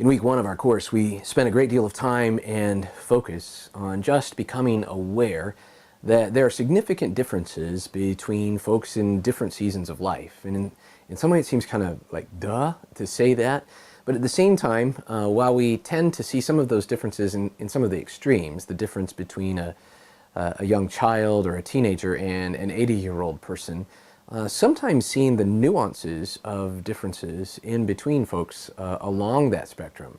In week one of our course, we spent a great deal of time and focus on just becoming aware that there are significant differences between folks in different seasons of life. And in some way it seems kind of like duh to say that, but at the same time, while we tend to see some of those differences in some of the extremes, the difference between a young child or a teenager and an 80-year-old person, sometimes seeing the nuances of differences in between folks along that spectrum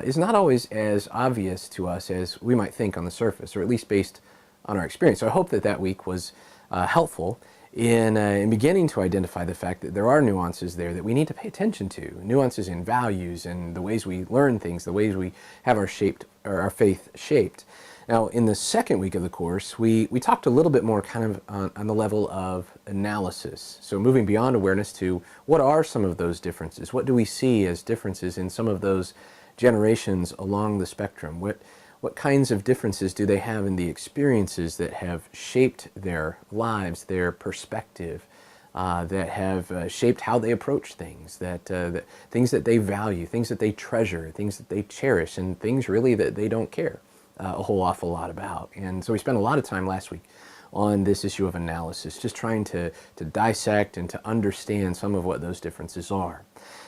is not always as obvious to us as we might think on the surface, or at least based on our experience. So I hope that that week was helpful in beginning to identify the fact that there are nuances there that we need to pay attention to, nuances in values and the ways we learn things, the ways we have our faith shaped. Now, in the second week of the course, we talked a little bit more kind of on the level of analysis. So moving beyond awareness to what are some of those differences? What do we see as differences in some of those generations along the spectrum? What kinds of differences do they have in the experiences that have shaped their lives, their perspective, that have shaped how they approach things, that things that they value, things that they treasure, things that they cherish, and things really that they don't care a whole awful lot about. And so we spent a lot of time last week on this issue of analysis, just trying to dissect and to understand some of what those differences are.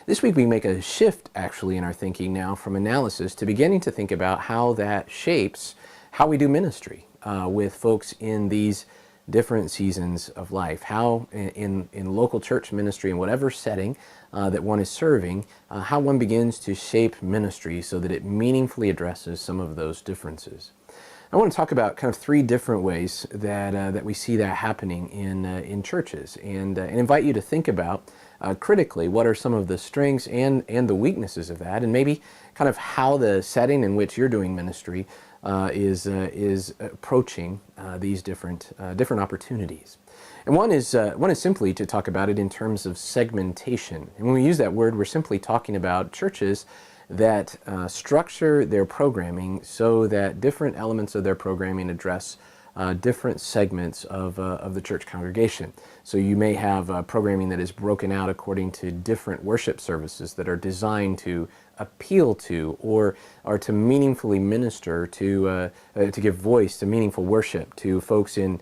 This week we make a shift actually in our thinking now from analysis to beginning to think about how that shapes how we do ministry with folks in these different seasons of life, how in local church ministry, in whatever setting that one is serving, how one begins to shape ministry so that it meaningfully addresses some of those differences. I want to talk about kind of three different ways that we see that happening in churches, and invite you to think about critically what are some of the strengths and the weaknesses of that, and maybe kind of how the setting in which you're doing ministry is approaching these different opportunities. And one is simply to talk about it in terms of segmentation. And when we use that word, we're simply talking about churches that structure their programming so that different elements of their programming address different segments of the church congregation. So you may have programming that is broken out according to different worship services that are designed to appeal to or to meaningfully minister to give voice to meaningful worship to folks in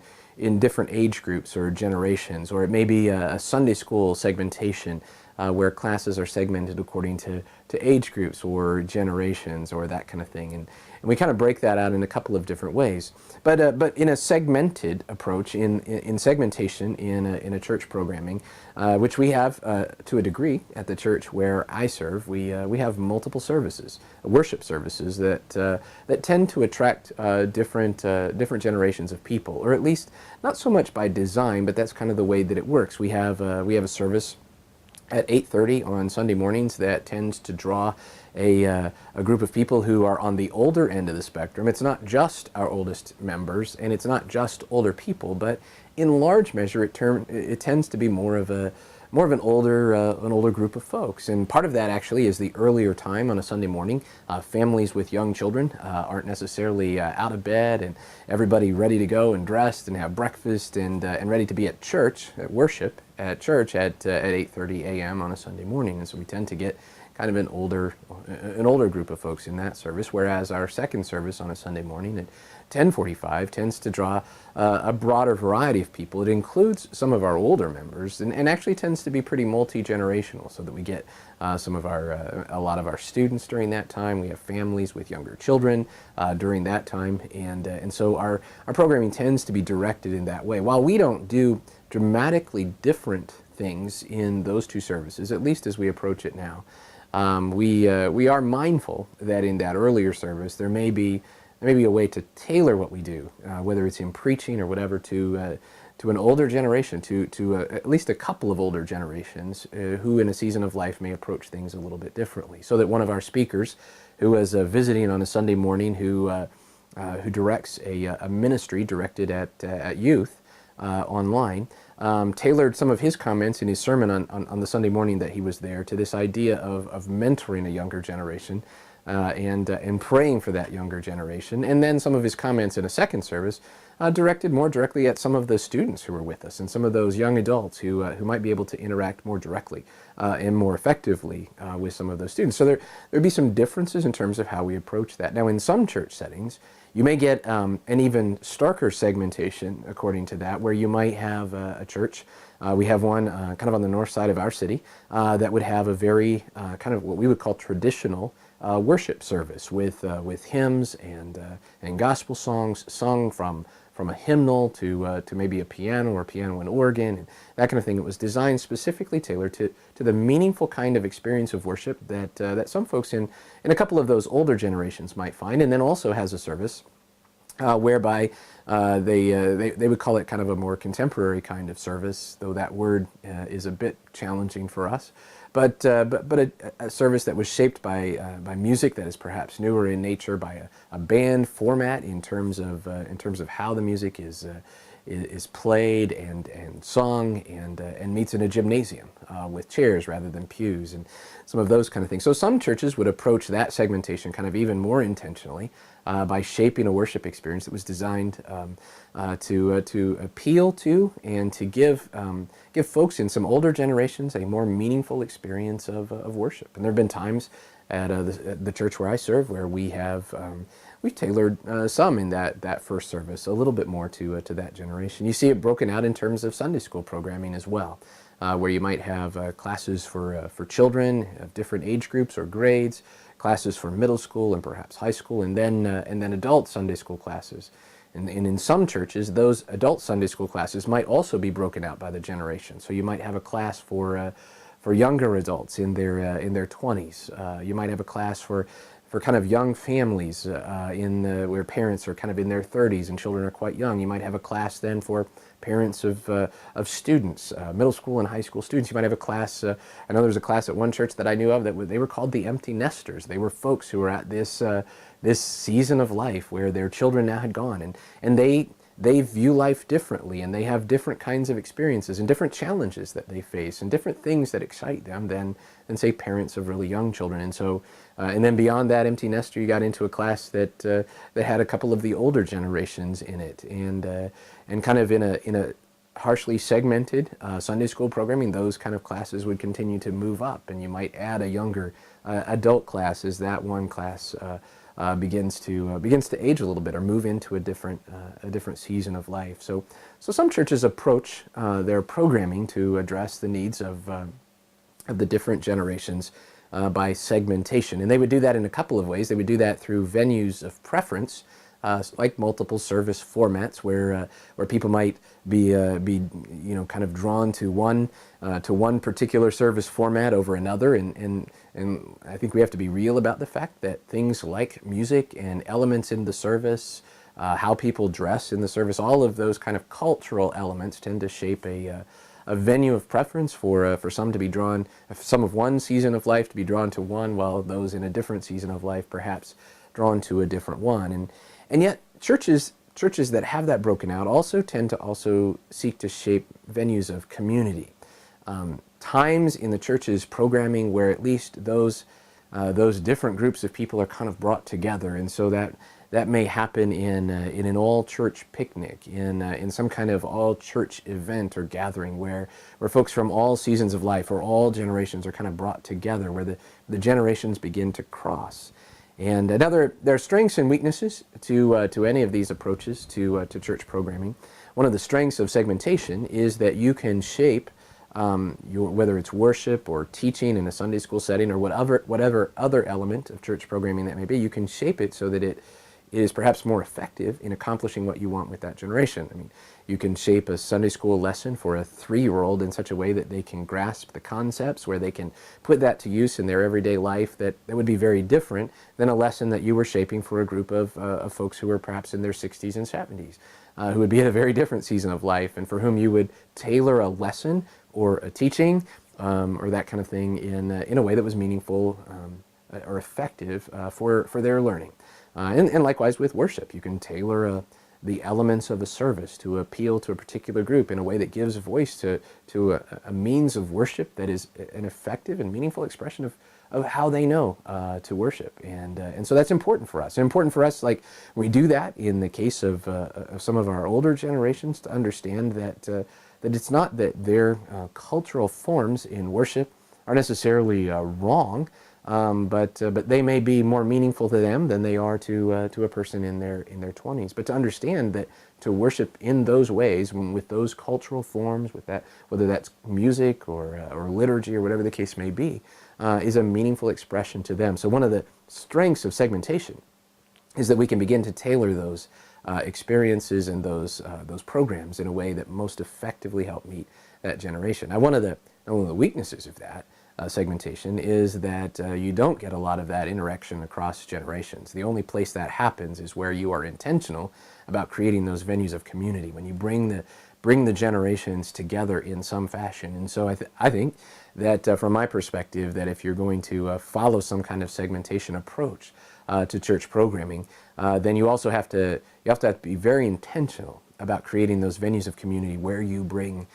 different age groups or generations. Or it may be a Sunday school segmentation where classes are segmented according to age groups or generations or that kind of thing. And we kind of break that out in a couple of different ways. But in a segmented approach, in segmentation in a church programming, which we have to a degree at the church where I serve, we have multiple services, worship services that tend to attract different generations of people, or at least not so much by design, but that's kind of the way that it works. We have a service at 8:30 on Sunday mornings that tends to draw a group of people who are on the older end of the spectrum. It's not just our oldest members, and it's not just older people, but in large measure it tends to be more of an older group of folks. And part of that actually is the earlier time on a Sunday morning. Families with young children aren't necessarily out of bed and everybody ready to go and dressed and have breakfast and ready to be at church, at worship at church at 8:30 a.m. on a Sunday morning. And so we tend to get kind of an older group of folks in that service, whereas our second service on a Sunday morning at 10:45 tends to draw a broader variety of people. It includes some of our older members and actually tends to be pretty multi-generational, so that we get a lot of our students during that time. We have families with younger children during that time, and so our programming tends to be directed in that way. While we don't do dramatically different things in those two services, at least as we approach it now, we are mindful that in that earlier service there may be a way to tailor what we do, whether it's in preaching or whatever, to an older generation, to at least a couple of older generations who in a season of life may approach things a little bit differently. So that one of our speakers who was visiting on a Sunday morning, who directs a ministry directed at youth online, tailored some of his comments in his sermon on the Sunday morning that he was there to this idea of mentoring a younger generation and praying for that younger generation. And then some of his comments in a second service directed more directly at some of the students who were with us and some of those young adults who might be able to interact more directly and more effectively with some of those students. So there'd be some differences in terms of how we approach that. Now, in some church settings, you may get an even starker segmentation according to that, where you might have a church. We have one kind of on the north side of our city that would have a very kind of what we would call traditional worship service with hymns and gospel songs sung from a hymnal to maybe a piano or piano and organ and that kind of thing. It was designed specifically tailored to the meaningful kind of experience of worship that some folks in a couple of those older generations might find, and then also has a service whereby they would call it kind of a more contemporary kind of service, though that word is a bit challenging for us. But a service that was shaped by music that is perhaps newer in nature, by a band format in terms of how the music is played and sung and meets in a gymnasium with chairs rather than pews and some of those kind of things. So some churches would approach that segmentation kind of even more intentionally by shaping a worship experience that was designed to appeal to and to give folks in some older generations a more meaningful experience of worship. And there have been times at the church where I serve where we've tailored some in that first service a little bit more to that generation. You see it broken out in terms of Sunday school programming as well, where you might have classes for children of different age groups or grades, classes for middle school and perhaps high school, and then adult Sunday school classes. And in some churches, those adult Sunday school classes might also be broken out by the generation. So you might have a class for younger adults in their 20s. You might have a class for kind of young families where parents are kind of in their 30s and children are quite young. You might have a class then for parents of students, middle school and high school students. You might have a class, I know there was a class at one church that I knew of that they were called the empty nesters. They were folks who were at this season of life where their children now had gone, and they view life differently, and they have different kinds of experiences and different challenges that they face and different things that excite them than say parents of really young children. And so and then beyond that empty nester, you got into a class that had a couple of the older generations in it, and kind of in a harshly segmented Sunday school programming, those kind of classes would continue to move up, and you might add a younger adult class as that one class begins to age a little bit or move into a different season of life. So some churches approach their programming to address the needs of the different generations by segmentation, and they would do that in a couple of ways. They would do that through venues of preference, like multiple service formats, where people might be kind of drawn to one particular service format over another, and I think we have to be real about the fact that things like music and elements in the service, how people dress in the service, all of those kind of cultural elements tend to shape a venue of preference for some to be drawn, some of one season of life to be drawn to one, while those in a different season of life perhaps drawn to a different one. And yet churches that have that broken out also tend to also seek to shape venues of community. Times in the church's programming where at least those different groups of people are kind of brought together, and so that may happen in an all-church picnic, in some kind of all-church event or gathering where folks from all seasons of life or all generations are kind of brought together, where the generations begin to cross. And there are strengths and weaknesses to any of these approaches to church programming. One of the strengths of segmentation is that you can shape whether it's worship or teaching in a Sunday school setting or whatever other element of church programming that may be, you can shape it so that it is perhaps more effective in accomplishing what you want with that generation. I mean, you can shape a Sunday school lesson for a 3-year-old in such a way that they can grasp the concepts, where they can put that to use in their everyday life that would be very different than a lesson that you were shaping for a group of folks who were perhaps in their 60s and 70s, who would be in a very different season of life, and for whom you would tailor a lesson or a teaching or that kind of thing in a way that was meaningful or effective for their learning. And likewise with worship, you can tailor the elements of a service to appeal to a particular group in a way that gives voice to a means of worship that is an effective and meaningful expression of how they know to worship. And so that's important for us. Important for us, like we do that in the case of some of our older generations, to understand that it's not that their cultural forms in worship are necessarily wrong, but they may be more meaningful to them than they are to a person in their 20s. But to understand that to worship in those ways, with those cultural forms, with that, whether that's music or liturgy or whatever the case may be, is a meaningful expression to them. So one of the strengths of segmentation is that we can begin to tailor those experiences and those programs in a way that most effectively help meet that generation. Now, one of the weaknesses of that segmentation is that you don't get a lot of that interaction across generations. The only place that happens is where you are intentional about creating those venues of community, when you bring the generations together in some fashion. And so I think that from my perspective, that if you're going to follow some kind of segmentation approach to church programming, then you also have to be very intentional about creating those venues of community where you bring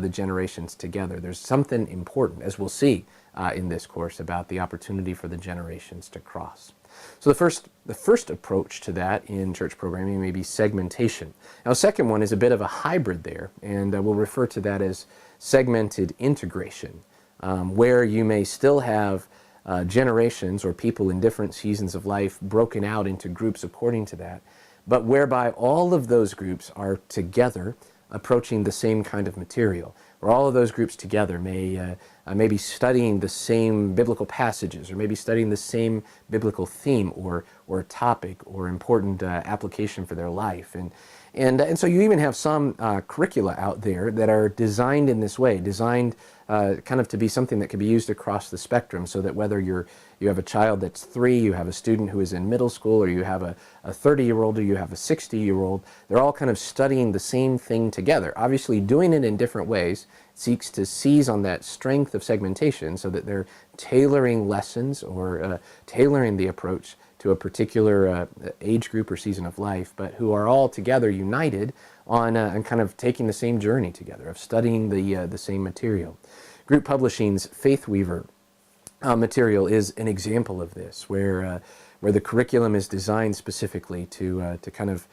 the generations together. There's something important, as we'll see in this course, about the opportunity for the generations to cross. So the first approach to that in church programming may be segmentation. Now, the second one is a bit of a hybrid there, and we'll refer to that as segmented integration, where you may still have generations or people in different seasons of life broken out into groups according to that, but whereby all of those groups are together approaching the same kind of material, where all of those groups together may be studying the same biblical passages, or maybe studying the same biblical theme or topic or important application for their life. And so you even have some curricula out there that are designed in this way, designed kind of to be something that can be used across the spectrum, so that whether you have a child that's 3, you have a student who is in middle school, or you have a 30-year-old, or you have a 60-year-old, they're all kind of studying the same thing together. Obviously doing it in different ways, seeks to seize on that strength of segmentation so that they're tailoring lessons or tailoring the approach to a particular age group or season of life, but who are all together united on and kind of taking the same journey together of studying the same material. Group Publishing's Faith Weaver material is an example of this, where the curriculum is designed specifically to kind of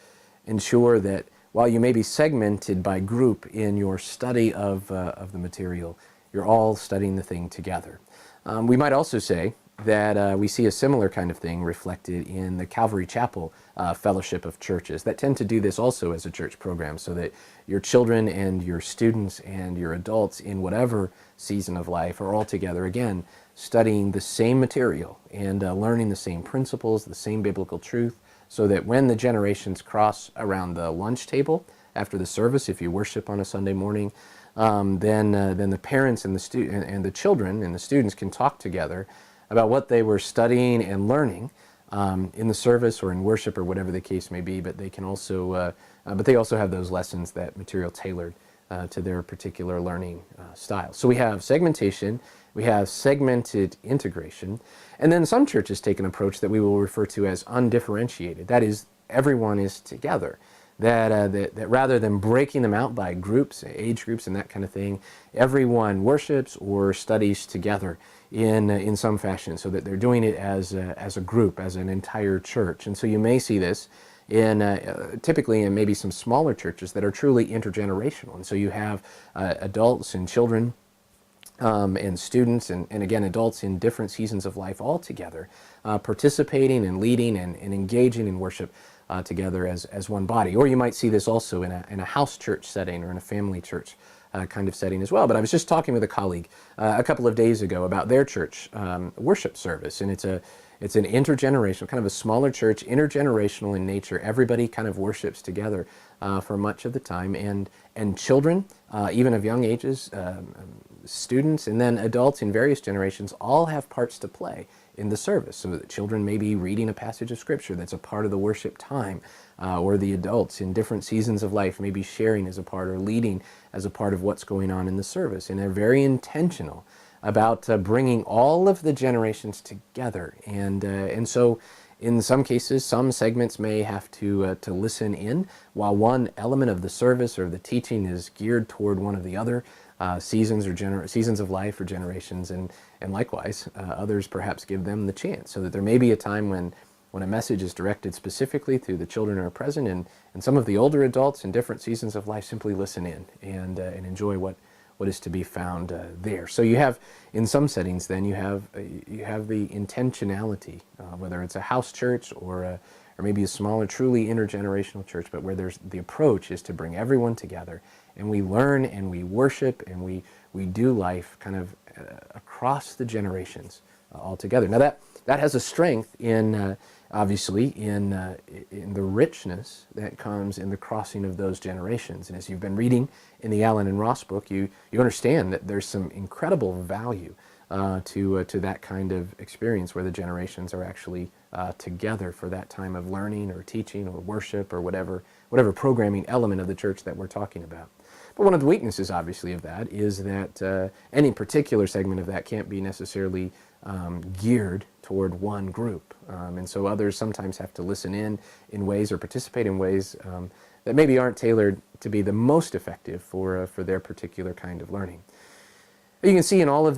ensure that while you may be segmented by group in your study of the material, you're all studying the thing together. We might also say that we see a similar kind of thing reflected in the Calvary Chapel Fellowship of Churches that tend to do this also as a church program, so that your children and your students and your adults in whatever season of life are all together, again, studying the same material and learning the same principles, the same biblical truth, so that when the generations cross around the lunch table after the service, if you worship on a Sunday morning, then the parents and the children and the students can talk together about what they were studying and learning in the service or in worship or whatever the case may be. But they can also, they also have those lessons, that material tailored to their particular learning style. So we have segmentation, we have segmented integration, and then some churches take an approach that we will refer to as undifferentiated. That is, everyone is together. That rather than breaking them out by groups, age groups and that kind of thing, everyone worships or studies together in some fashion, so that they're doing it as a group, as an entire church. And so you may see this in typically in maybe some smaller churches that are truly intergenerational. And so you have adults and children and students and again adults in different seasons of life all together participating and leading and engaging in worship together as one body. Or you might see this also in a house church setting or in a family church kind of setting as well. But I was just talking with a colleague a couple of days ago about their church worship service, and it's an intergenerational, kind of a smaller church, intergenerational in nature. Everybody kind of worships together for much of the time, and children, even of young ages, students, and then adults in various generations all have parts to play in the service. So the children may be reading a passage of scripture that's a part of the worship time, or the adults in different seasons of life may be sharing as a part or leading as a part of what's going on in the service. And they're very intentional about bringing all of the generations together. And so in some cases, some segments may have to listen in while one element of the service or the teaching is geared toward one of the other seasons of life or generations, and likewise, others perhaps give them the chance, so that there may be a time when a message is directed specifically to the children who are present, and some of the older adults in different seasons of life simply listen in and enjoy what is to be found there. So you have, in some settings, then you have the intentionality, whether it's a house church or maybe a smaller, truly intergenerational church, but where the approach is to bring everyone together, and we learn and we worship and we do life kind of across the generations all together. Now that has a strength in obviously in the richness that comes in the crossing of those generations. And as you've been reading in the Allen and Ross book, you understand that there's some incredible value to that kind of experience where the generations are actually together for that time of learning or teaching or worship or whatever programming element of the church that we're talking about. But one of the weaknesses, obviously, of that is that any particular segment of that can't be necessarily geared toward one group. And so others sometimes have to listen in ways or participate in ways that maybe aren't tailored to be the most effective for their particular kind of learning. You can see in all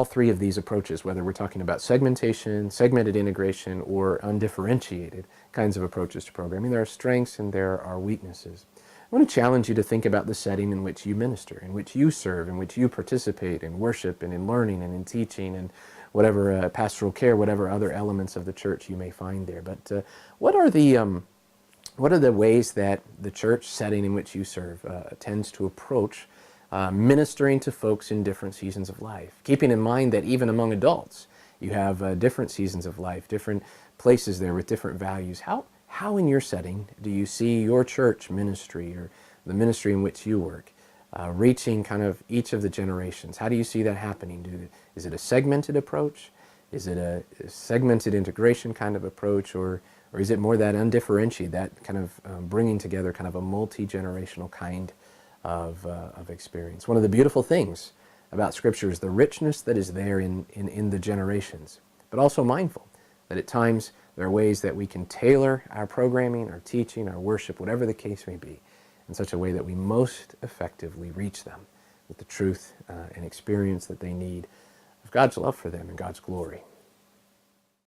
three of these approaches, whether we're talking about segmentation, segmented integration, or undifferentiated kinds of approaches to programming, there are strengths and there are weaknesses. I want to challenge you to think about the setting in which you minister, in which you serve, in which you participate in worship and in learning and in teaching and whatever pastoral care, whatever other elements of the church you may find there. But what are the ways that the church setting in which you serve tends to approach ministering to folks in different seasons of life? Keeping in mind that even among adults, you have different seasons of life, different places there with different values. How in your setting do you see your church ministry or the ministry in which you work reaching kind of each of the generations? How do you see that happening? Is it a segmented approach? Is it a segmented integration kind of approach? Or is it more that undifferentiated, that kind of bringing together kind of a multi-generational kind of experience? One of the beautiful things about Scripture is the richness that is there in the generations, but also mindful that at times there are ways that we can tailor our programming, our teaching, our worship, whatever the case may be, in such a way that we most effectively reach them with the truth and experience that they need of God's love for them and God's glory.